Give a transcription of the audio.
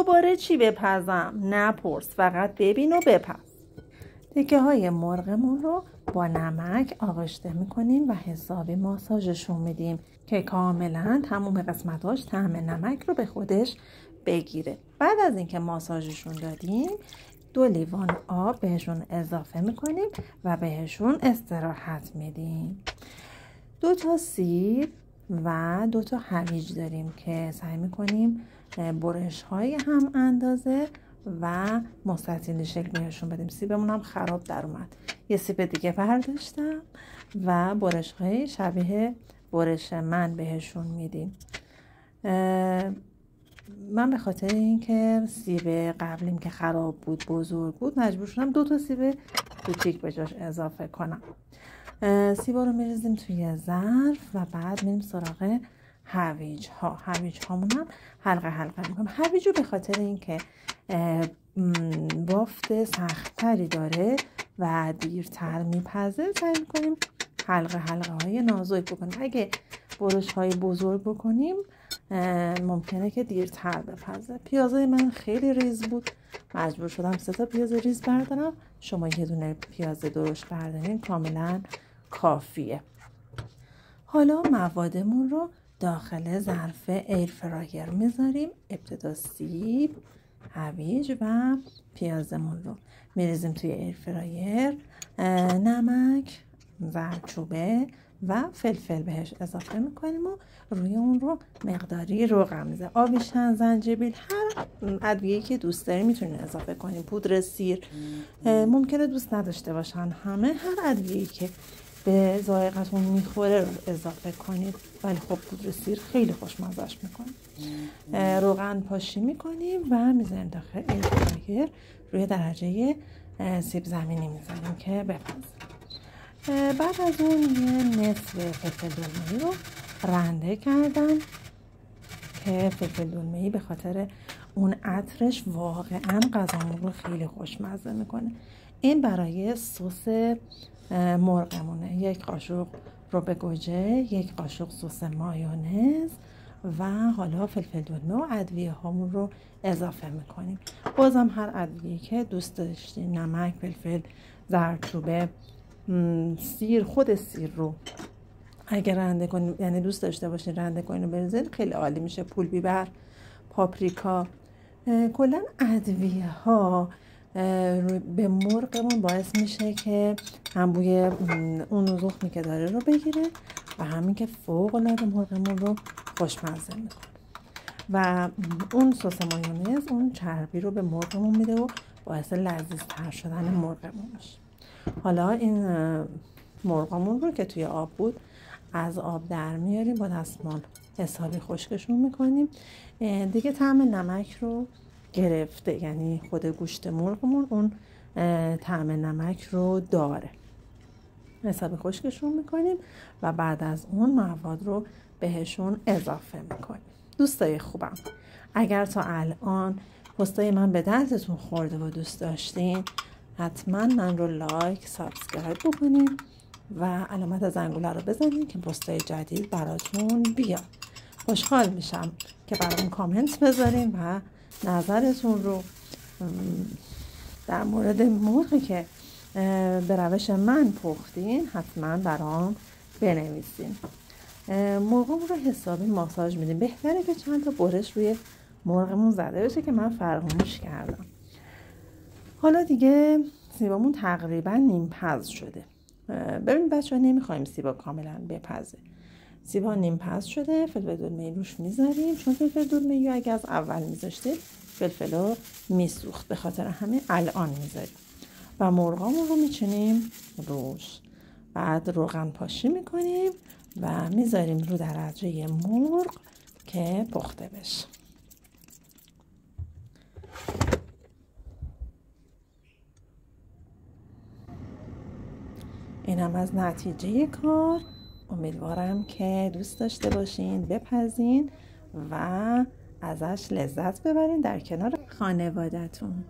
دوباره چی بپزم؟ نپرس، فقط ببین و بپز. تکه های مرغمون رو با نمک آغشته میکنیم و حسابی ماساژشون میدیم که کاملا تمام قسمتاش طعم نمک رو به خودش بگیره. بعد از اینکه ماساژشون دادیم 2 لیوان آب بهشون اضافه میکنیم و بهشون استراحت میدیم. 2 تا سیب و 2 تا هویج داریم که سعی میکنیم برش های هم اندازه و مستطیل شکل بهشون بدیم. سیبمون هم خراب در اومد. یه سیب دیگه برداشتم و برش های شبیه برش من بهشون میدیم. من به خاطر اینکه سیب قبلیم که خراب بود بزرگ بود مجبور شدم 2 تا سیب کوچیک به جاش اضافه کنم. سیبا رو میریزیم توی ظرف و بعد میریم سراغ هویج هامون هم حلقه حلقه میکنم. هویج رو به خاطر اینکه بافت سخت‌تری داره و دیرتر میپزه سعی میکنیم حلقه های نازک بکنیم. اگه برش های بزرگ بکنیم ممکنه که دیرتر بپزه. پیازای من خیلی ریز بود، مجبور شدم 3 تا پیاز ریز بردارم. شما یه دونه پیاز درشت بردارین کاملا کافیه. حالا موادمون رو داخل ظرف ایر فرایر میذاریم. ابتدا سیب، هویج و پیازمون رو میریزیم توی ایر فرایر. نمک، زردچوبه و فلفل بهش اضافه میکنیم و روی اون رو مقداری روغن میذاریم. آویشن، زنجبیل، هر ادویه‌ای که دوست دارین میتونین اضافه کنین. پودر سیر ممکنه دوست نداشته باشن همه. هر ادویه‌ای که به ذائقتون میخوره رو اضافه کنید، ولی خب پودر سیر خیلی خوشمزه‌اش میکنه. روغن پاشی میکنیم و میذاریم داخل ایر فرایر. روی درجه سیب زمینی میذاریم که بپزه. بعد از اون یه نصف فلفل دلمه‌ای رو رنده کردم که فلفل دلمه‌ای به خاطر اون عطرش واقعا غذامون رو خیلی خوشمزه میکنه. این برای سس مرغمونه. 1 قاشق رب گوجه، 1 قاشق سس مایونز و حالا فلفل دلمه و ادویه هامون رو اضافه میکنیم. بازم هر ادویه که دوست داشتین، نمک، فلفل، زردچوبه، سیر، خود سیر رو اگر رنده کنیم، یعنی دوست داشته باشین رنده کنین و بریزین، خیلی عالی میشه. پول بیبر، پاپریکا، کلا ادویه ها به مرغمون باعث میشه که هم بوی اون زخمی که داره رو بگیره و همین که فوق العاده مرغمون رو خوشمزه میکنه. و اون سس مایونز اون چربی رو به مرغمون میده و باعث لذیذتر شدن مرغمون میشه. حالا این مرغمون رو که توی آب بود از آب در میاریم، با دستمال حسابی خشکشون میکنیم. دیگه طعم نمک رو گرفته، یعنی خود گوشت مرغمون اون طعم نمک رو داره. حسابی خشکشون میکنیم و بعد از اون مواد رو بهشون اضافه میکنیم. دوستای خوبم، اگر تا الان پستای من به دردتون خورده و دوست داشتین، حتما من رو لایک، سابسکرایب بکنین و علامت زنگوله رو بزنین که پستای جدید براتون بیاد. خوشحال میشم که برام کامنت بذارین و نظرتون رو در مورد مرغی که به روش من پختین حتما برام بنویسین. مرغمون رو حسابی ماساژ میدیم. بهتره که چند تا برش روی مرغمون زده بشه که من فراموش کردم. حالا دیگه سیبامون تقریبا نیم پز شده. ببینید بچه‌ها، نمیخوایم سیبا کاملا بپزه. سیبا نیم پز شده. فلفل دلمه‌ای روش میذاریم، چون فلفل دلمه‌ای اگه از اول میذاشتید فلفلو میسوخت، به خاطر همین الان میذاریم. و مرغامون رو میچینیم روش. بعد روغن پاشی میکنیم و میذاریم رو درجه مرغ که پخته بشه. اینم از نتیجه کار. امیدوارم که دوست داشته باشین، بپزین و ازش لذت ببرین در کنار خانوادتون.